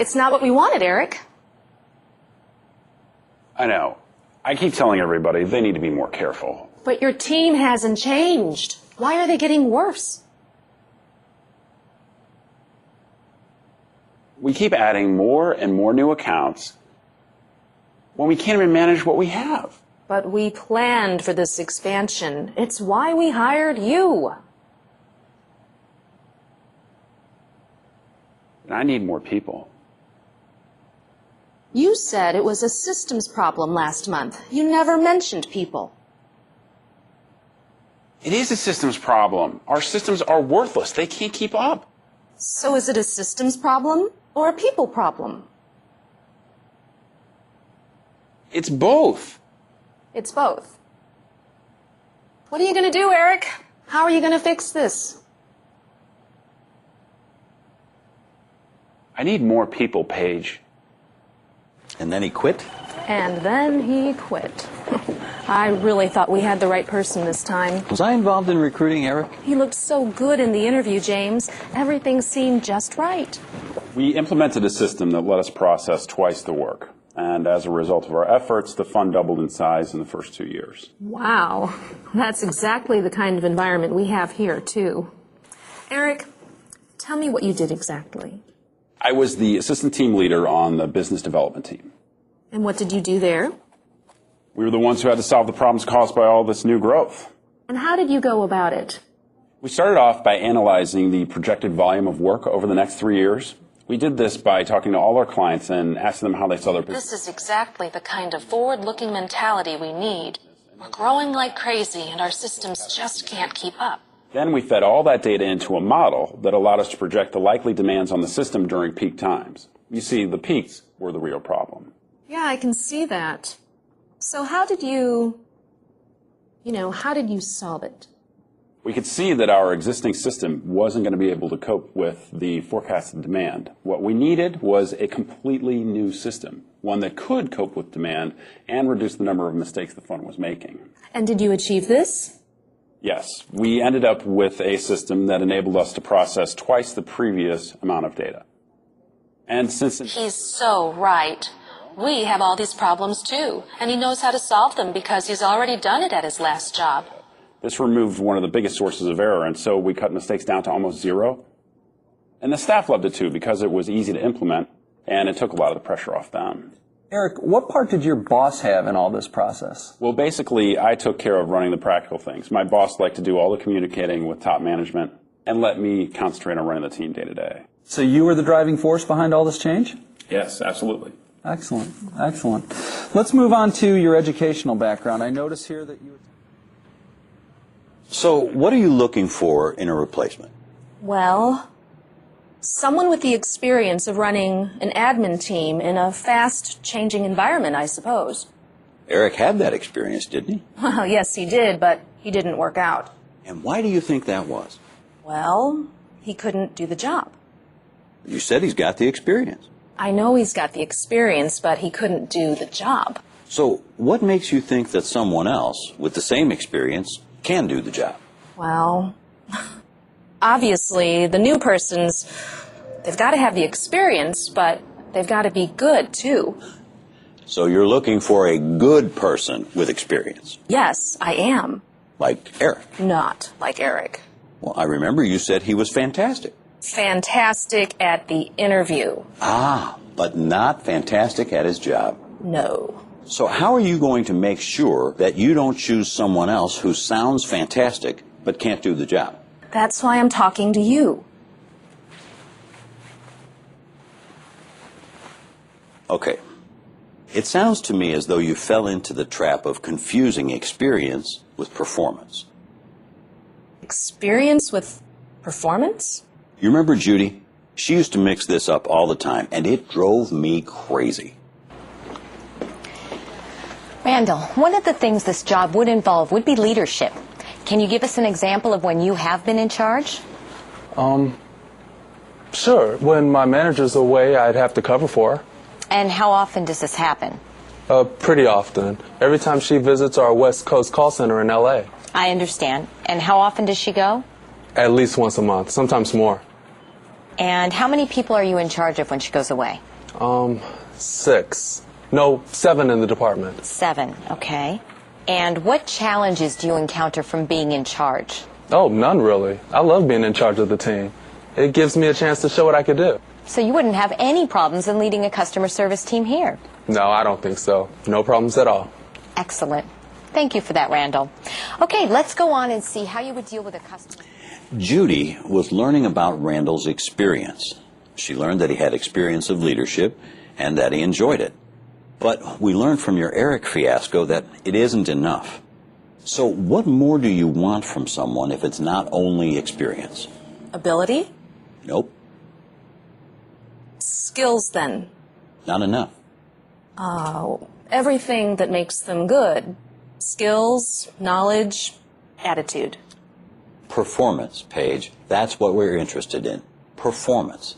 It's not what we wanted, Eric. I know. I keep telling everybody they need to be more careful. But your team hasn't changed. Why are they getting worse? We keep adding more and more new accounts when we can't even manage what we have. But we planned for this expansion. It's why we hired you. And I need more people. You said it was a systems problem last month. You never mentioned people. It is a systems problem. Our systems are worthless. They can't keep up. So is it a systems problem or a people problem? It's both. It's both. What are you going to do, Eric? How are you going to fix this? I need more people, Paige. And then he quit? And then he quit. I really thought we had the right person this time. Was I involved in recruiting Eric? He looked so good in the interview, James. Everything seemed just right. We implemented a system that let us process twice the work. And as a result of our efforts, the fund doubled in size in the first 2 years. Wow. That's exactly the kind of environment we have here, too. Eric, tell me what you did exactly. I was the assistant team leader on the business development team. And what did you do there? We were the ones who had to solve the problems caused by all this new growth. And how did you go about it? We started off by analyzing the projected volume of work over the next 3 years. We did this by talking to all our clients and asking them how they saw their business. This is exactly the kind of forward-looking mentality we need. We're growing like crazy, and our systems just can't keep up. Then we fed all that data into a model that allowed us to project the likely demands on the system during peak times. You see, the peaks were the real problem. Yeah, I can see that. So how did you solve it? We could see that our existing system wasn't going to be able to cope with the forecasted demand. What we needed was a completely new system, one that could cope with demand and reduce the number of mistakes the fund was making. And did you achieve this? Yes, we ended up with a system that enabled us to process twice the previous amount of data. And since He's so right. We have all these problems too, and he knows how to solve them because he's already done it at his last job. This removed one of the biggest sources of error, and so we cut mistakes down to almost zero. And the staff loved it too because it was easy to implement, and it took a lot of the pressure off them. Eric, what part did your boss have in all this process? Well, basically, I took care of running the practical things. My boss liked to do all the communicating with top management and let me concentrate on running the team day to day. So you were the driving force behind all this change? Yes, absolutely. Excellent, excellent. Let's move on to your educational background. I notice here that you... So what are you looking for in a replacement? Well, someone with the experience of running an admin team in a fast-changing environment, I suppose. Eric had that experience, didn't he? Well, yes, he did, but he didn't work out. And why do you think that was? Well, he couldn't do the job. You said he's got the experience. I know he's got the experience, but he couldn't do the job. So what makes you think that someone else with the same experience can do the job? Well, obviously, the new persons, they've got to have the experience, but they've got to be good, too. So you're looking for a good person with experience? Yes, I am. Like Eric? Not like Eric. Well, I remember you said he was fantastic. Fantastic at the interview. Ah, but not fantastic at his job. No. So how are you going to make sure that you don't choose someone else who sounds fantastic but can't do the job? That's why I'm talking to you. Okay. It sounds to me as though you fell into the trap of confusing experience with performance. Experience with performance? You remember Judy? She used to mix this up all the time, and it drove me crazy. Randall, one of the things this job would involve would be leadership. Can you give us an example of when you have been in charge? Sure. When my manager's away, I'd have to cover for her. And how often does this happen? Pretty often. Every time she visits our West Coast call center in L.A. I understand. And how often does she go? At least once a month, sometimes more. And how many people are you in charge of when she goes away? 6. No, 7 in the department. 7, okay. And what challenges do you encounter from being in charge? Oh, none really. I love being in charge of the team. It gives me a chance to show what I could do. So you wouldn't have any problems in leading a customer service team here? No, I don't think so. No problems at all. Excellent. Thank you for that, Randall. Okay, let's go on and see how you would deal with a customer. Judy was learning about Randall's experience. She learned that he had experience of leadership and that he enjoyed it. But we learned from your Eric fiasco that it isn't enough. So what more do you want from someone if it's not only experience? Ability? Nope, Skills, then. not enough. Everything that makes them good. Skills, knowledge, attitude. Performance, Paige. That's what we're interested in. Performance.